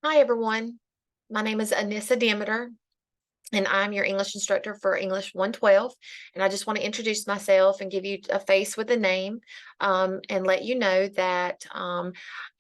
Hi, everyone. My name is Anissa Demeter, and I'm your English instructor for English 112. And I just want to introduce myself and give you a face with a name, and let you know that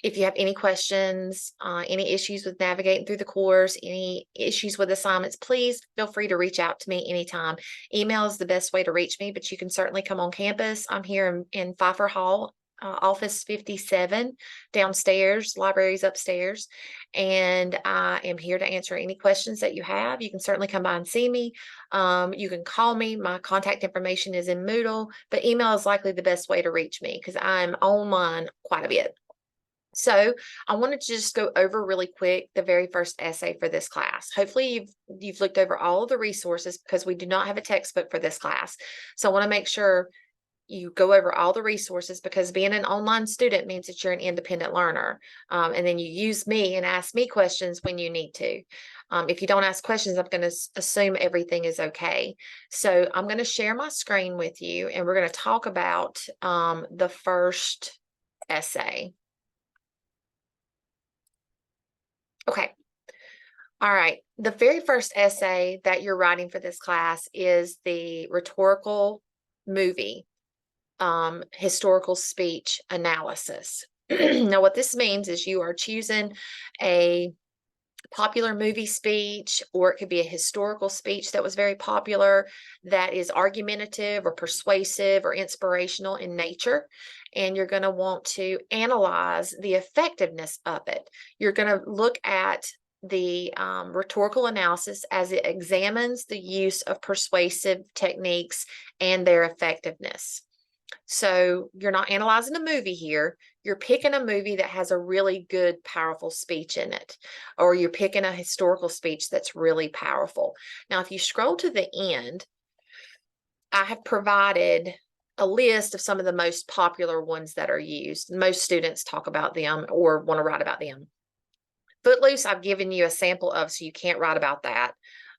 if you have any questions, any issues with navigating through the course, any issues with assignments, please feel free to reach out to me anytime. Email is the best way to reach me, but you can certainly come on campus. I'm here in Pfeiffer Hall. Office 57 downstairs, libraries upstairs, and I am here to answer any questions that you have. You can certainly come by and see me. You can call me. My contact information is in Moodle, but email is likely the best way to reach me because I'm online quite a bit. So I wanted to just go over really quick the very first essay for this class. Hopefully you've looked over all of the resources because we do not have a textbook for this class. So I want to make sure you go over all the resources because being an online student means that you're an independent learner. And then you use me and ask me questions when you need to. If you don't ask questions, I'm going to assume everything is okay. So I'm going to share my screen with you and we're going to talk about the first essay. Okay. All right. The very first essay that you're writing for this class is the rhetorical movie. Historical speech analysis. Now, what this means is you are choosing a popular movie speech, or it could be a historical speech that was very popular, that is argumentative or persuasive or inspirational in nature. And you're going to want to analyze the effectiveness of it. You're going to look at the rhetorical analysis as it examines the use of persuasive techniques and their effectiveness. So you're not analyzing a movie here. You're picking a movie that has a really good, powerful speech in it, or you're picking a historical speech that's really powerful. Now, if you scroll to the end, I have provided a list of some of the most popular ones that are used. Most students talk about them or want to write about them. Footloose, I've given you a sample of, so you can't write about that.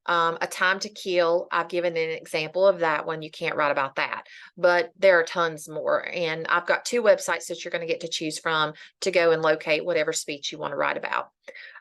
A Time to Kill, I've given an example of that one. You can't write about that, but there are tons more. And I've got two websites that you're going to get to choose from to go and locate whatever speech you want to write about.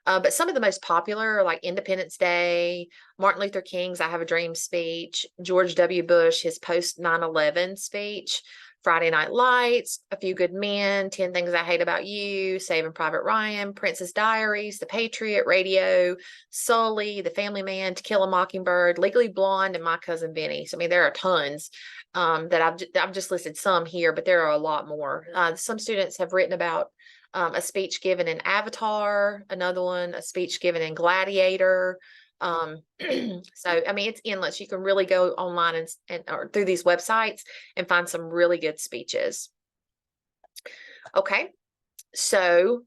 But some of the most popular are like Independence Day, Martin Luther King's I Have a Dream speech, George W. Bush, his post 9/11 speech, Friday Night Lights, A Few Good Men, 10 Things I Hate About You, Saving Private Ryan, Princess Diaries, The Patriot, Radio, Sully, The Family Man, To Kill a Mockingbird, Legally Blonde, and My Cousin Vinny. So, I mean, there are tons that I've just listed some here, but there are a lot more. Some students have written about a speech given in Avatar, another one, a speech given in Gladiator. So, I mean, it's endless. You can really go online and or through these websites and find some really good speeches. Okay, so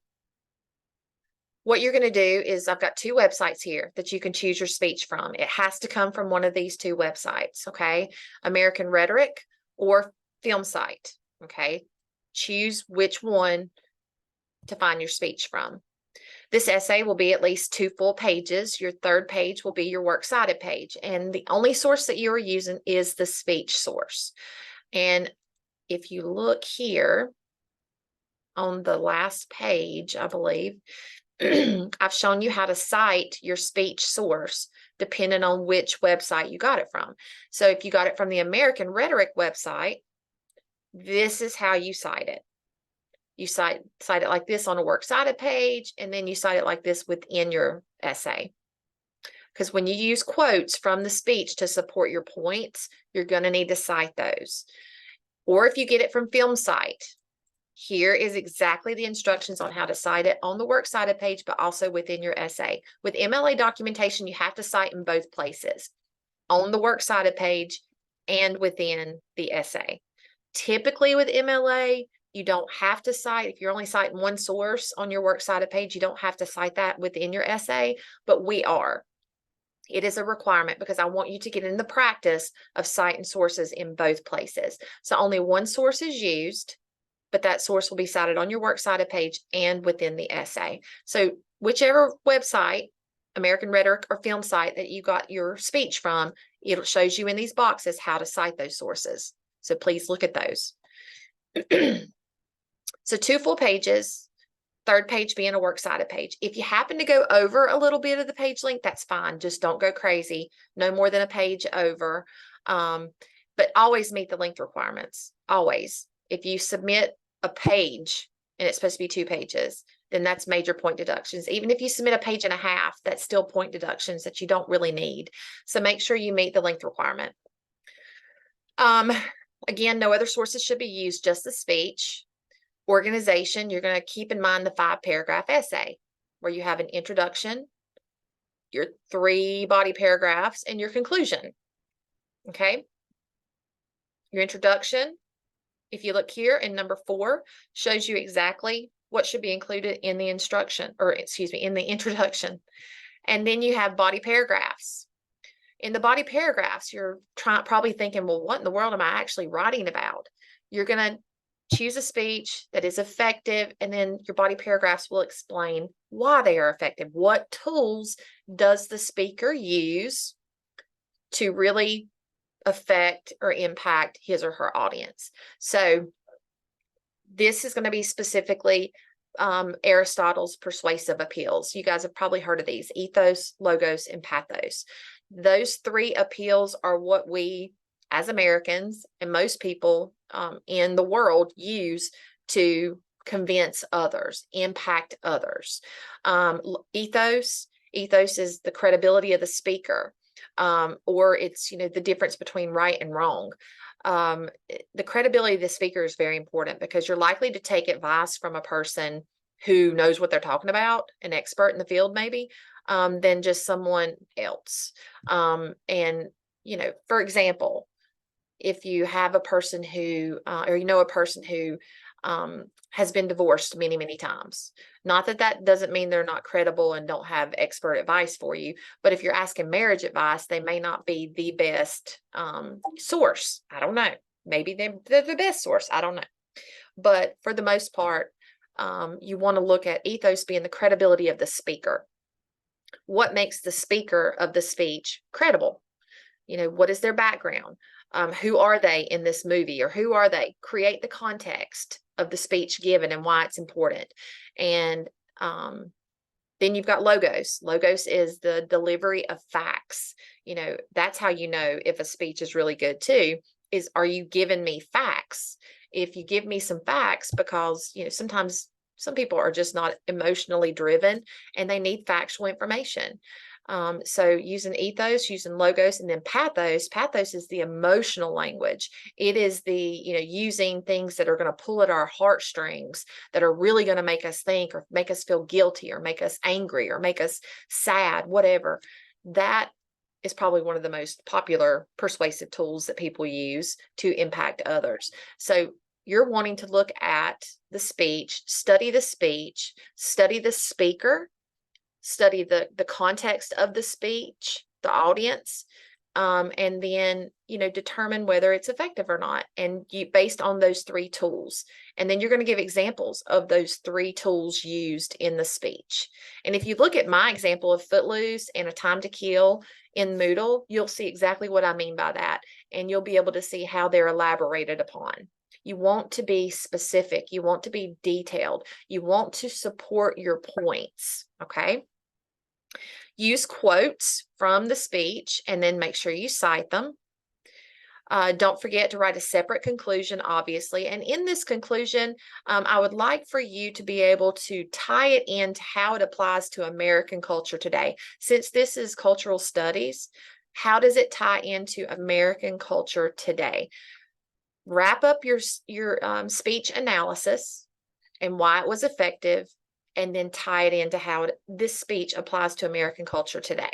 what you're going to do is I've got two websites here that you can choose your speech from. It has to come from one of these two websites, okay? American Rhetoric or Film Site, okay? Choose which one to find your speech from. This essay will be at least 2 full pages. Your third page will be your works cited page. And the only source that you are using is the speech source. And if you look here on the last page, I believe, I've shown you how to cite your speech source depending on which website you got it from. So if you got it from the American Rhetoric website, this is how you cite it. You cite it like this on a works cited page, and then you cite it like this within your essay. Because when you use quotes from the speech to support your points, you're going to need to cite those. Or if you get it from Film Site, here is exactly the instructions on how to cite it on the works cited page, but also within your essay. With MLA documentation, you have to cite in both places, on the works cited page and within the essay. Typically with MLA, you don't have to cite, if you're only citing one source on your works cited page, you don't have to cite that within your essay, but we are. It is a requirement because I want you to get in the practice of citing sources in both places. So only one source is used, but that source will be cited on your works cited page and within the essay. So whichever website, American Rhetoric or Film Site, that you got your speech from, it shows you in these boxes how to cite those sources. So please look at those. So 2 full pages, Third page being a works cited page. If you happen to go over a little bit of the page length, that's fine. Just don't go crazy. No more than a page over. But always meet the length requirements. Always. If you submit a page and it's supposed to be 2 pages, then that's major point deductions. Even if you submit a page and a half, that's still point deductions that you don't really need. So make sure you meet the length requirement. Again, no other sources should be used, just the speech. Organization, you're going to keep in mind the 5-paragraph essay where you have an introduction, your 3 body paragraphs, and your conclusion. Okay. Your introduction, if you look here in number 4, shows you exactly what should be included in the instruction, or excuse me, in the introduction. And then you have body paragraphs. In the body paragraphs, you're probably thinking, well, what in the world am I actually writing about? You're going to choose a speech that is effective, and then your body paragraphs will explain why they are effective. What tools does the speaker use to really affect or impact his or her audience? So this is going to be specifically Aristotle's persuasive appeals. You guys have probably heard of these: ethos, logos, and pathos. Those 3 appeals are what we as Americans and most people in the world use to convince others, impact others. Ethos is the credibility of the speaker, or it's, the difference between right and wrong. The credibility of the speaker is very important because you're likely to take advice from a person who knows what they're talking about, an expert in the field maybe, than just someone else. And, for example, if you have a person who, or a person who has been divorced many, many times, not that doesn't mean they're not credible and don't have expert advice for you, but if you're asking marriage advice, they may not be the best source. I don't know. Maybe they're the best source. I don't know. But for the most part, you want to look at ethos being the credibility of the speaker. What makes the speaker of the speech credible? What is their background? Who are they in this movie, or who are they? Create the context of the speech given and why it's important. And then you've got logos. Logos is the delivery of facts. That's how you know if a speech is really good too, is, are you giving me facts? If you give me some facts, because, sometimes some people are just not emotionally driven and they need factual information. So using ethos, using logos, and then pathos. Pathos is the emotional language. It is the, using things that are going to pull at our heartstrings, that are really going to make us think, or make us feel guilty, or make us angry, or make us sad, whatever. That is probably one of the most popular persuasive tools that people use to impact others. So you're wanting to look at the speech, study the speaker, study the context of the speech, the audience, and then, determine whether it's effective or not. And based on those 3 tools. And then you're going to give examples of those 3 tools used in the speech. And if you look at my example of Footloose and A Time to Kill in Moodle, you'll see exactly what I mean by that. And you'll be able to see how they're elaborated upon. You want to be specific. You want to be detailed. You want to support your points. Okay. Use quotes from the speech and then make sure you cite them. Don't forget to write a separate conclusion, obviously. And in this conclusion, I would like for you to be able to tie it into how it applies to American culture today. Since this is cultural studies, how does it tie into American culture today? Wrap up your speech analysis and why it was effective, and then tie it into how this speech applies to American culture today.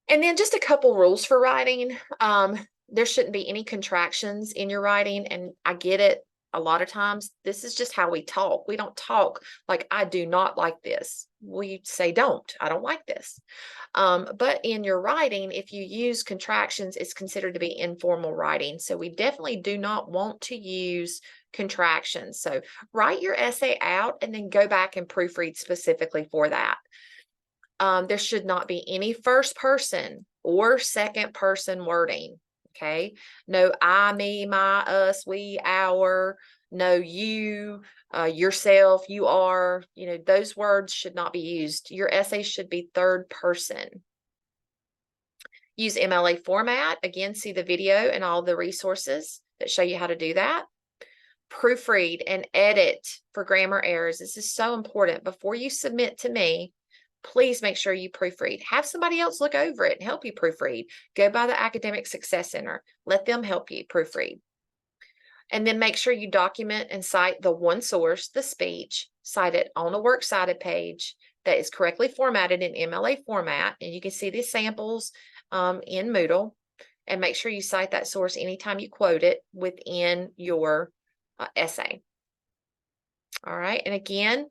And then just a couple rules for writing. There shouldn't be any contractions in your writing. And I get it. A lot of times, this is just how we talk. We don't talk like, I do not like this. We say, I don't like this. But in your writing, if you use contractions, it's considered to be informal writing. So we definitely do not want to use contractions. So write your essay out and then go back and proofread specifically for that. There should not be any first person or second person wording. Okay. No I, me, my, us, we, our, no, you, yourself, you are, those words should not be used. Your essay should be third person. Use MLA format. Again, see the video and all the resources that show you how to do that. Proofread and edit for grammar errors. This is so important. Before you submit to me, please make sure you proofread. Have somebody else look over it and help you proofread. Go by the Academic Success Center. Let them help you proofread. And then make sure you document and cite the one source, the speech, cite it on a works cited page that is correctly formatted in MLA format. And you can see the samples in Moodle. And make sure you cite that source anytime you quote it within your essay. All right. And again,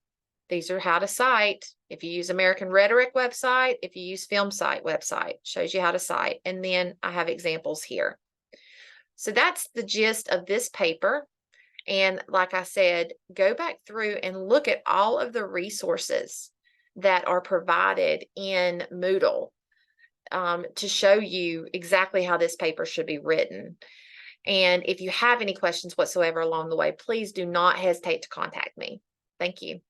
these are how to cite. If you use American Rhetoric website, if you use Film Site website, shows you how to cite. And then I have examples here. So that's the gist of this paper. And like I said, go back through and look at all of the resources that are provided in Moodle to show you exactly how this paper should be written. And if you have any questions whatsoever along the way, please do not hesitate to contact me. Thank you.